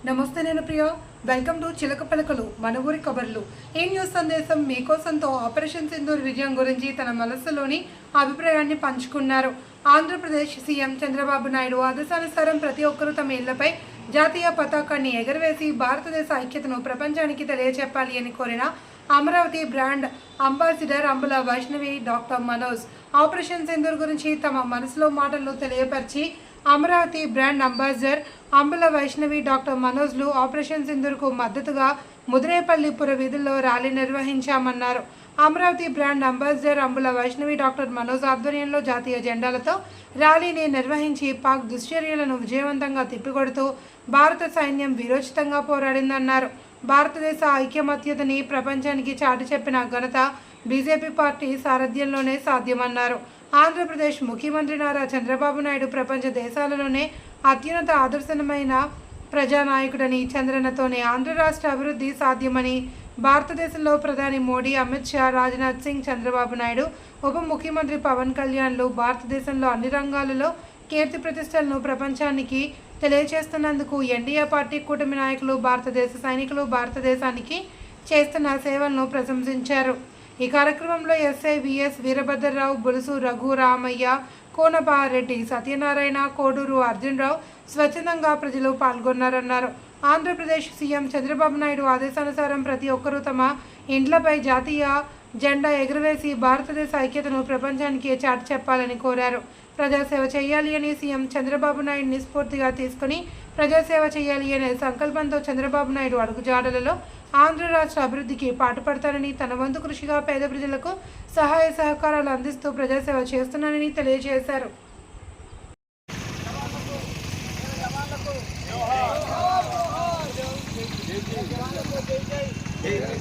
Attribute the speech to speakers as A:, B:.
A: నమస్తే, నేను ప్రియ. Welcome to చిలక పలకలు మన ఊరి కబర్లు. ఈ న్యూస్ సందేశం మీకోసంతో ఆపరేషన్ సింధూర్ విజయం గురించి తన మనస్సులోని అభిప్రాయాన్ని పంచుకున్నారు. ఆంధ్రప్రదేశ్ సీఎం చంద్రబాబు నాయుడు ఆదేశానుసారం ప్రతి ఒక్కరూ తమ ఇళ్లపై జాతీయ పతాకాన్ని ఎగరవేసి భారతదేశ ఐక్యతను ప్రపంచానికి తెలియజెప్పాలి అని కోరిన Amaravati brand ambassador Ambula Vaishnavi doctor Manoj operation Sindoor గురించి తమ మనసులో మాటల్లో తెలియపరిచి Amaravati brand ambassador Ambula Vaishnavi doctor మనోజ్లు ఆపరేషన్ సింధూర్కు మద్దతుగా ముదిరేపల్లిపుర వీధుల్లో ర్యాలీ నిర్వహించామన్నారు. Amaravati brand ambassador Ambula Vaishnavi doctor Manoj ఆధ్వర్యంలో జాతీయ జెండాలతో ర్యాలీని నిర్వహించి పాక్ దుశ్చర్యలను విజయవంతంగా తిప్పికొడుతూ భారత సైన్యం వీరోచితంగా పోరాడిందన్నారు. భారతదేశ ఐక్యమత్యతని ప్రపంచానికి చాటి చెప్పిన ఘనత బీజేపీ పార్టీ సారథ్యంలోనే సాధ్యమన్నారు. ఆంధ్రప్రదేశ్ ముఖ్యమంత్రి నారా చంద్రబాబు నాయుడు ప్రపంచ దేశాలలోనే అత్యున్నత ఆదర్శనమైన ప్రజానాయకుడని, చంద్రన్నతోనే ఆంధ్ర రాష్ట్ర అభివృద్ధి సాధ్యమని, భారతదేశంలో ప్రధాని మోడీ, అమిత్ షా, రాజ్నాథ్ సింగ్, చంద్రబాబు నాయుడు, ఉప ముఖ్యమంత్రి పవన్ కళ్యాణ్లు భారతదేశంలో అన్ని రంగాలలో కీర్తి ప్రతిష్టలను ప్రపంచానికి తెలియజేస్తున్నందుకు ఎన్డీఏ పార్టీ కూటమి నాయకులు, భారతదేశ సైనికులు భారతదేశానికి చేస్తున్న సేవలను ప్రశంసించారు. ఈ కార్యక్రమంలో ఎస్ఐ విఎస్ వీరభద్రరావు, బులుసు రఘు రామయ్య, కోనపారెడ్డి సత్యనారాయణ, కోడూరు అర్జునరావు స్వచ్ఛందంగా ప్రజలు పాల్గొన్నారన్నారు. ఆంధ్రప్రదేశ్ సీఎం చంద్రబాబు నాయుడు ఆదేశానుసారం ప్రతి ఒక్కరూ తమ ఇండ్లపై జాతీయ జెండా ఎగురవేసి భారతదేశ ఐక్యతను ప్రపంచానికి చాటి చెప్పాలని కోరారు. ప్రజాసేవ చేయాలి అని సీఎం చంద్రబాబు నాయుడిని స్ఫూర్తిగా తీసుకుని ప్రజాసేవ చేయాలి అనే సంకల్పంతో చంద్రబాబు నాయుడు అడుగుజాడలలో ఆంధ్ర రాష్ట్ర అభివృద్ధికి పాటుపడతానని, తన వంతు కృషిగా పేద ప్రజలకు సహాయ సహకారాలు అందిస్తూ ప్రజాసేవ చేస్తున్నానని తెలియజేశారు.
B: జై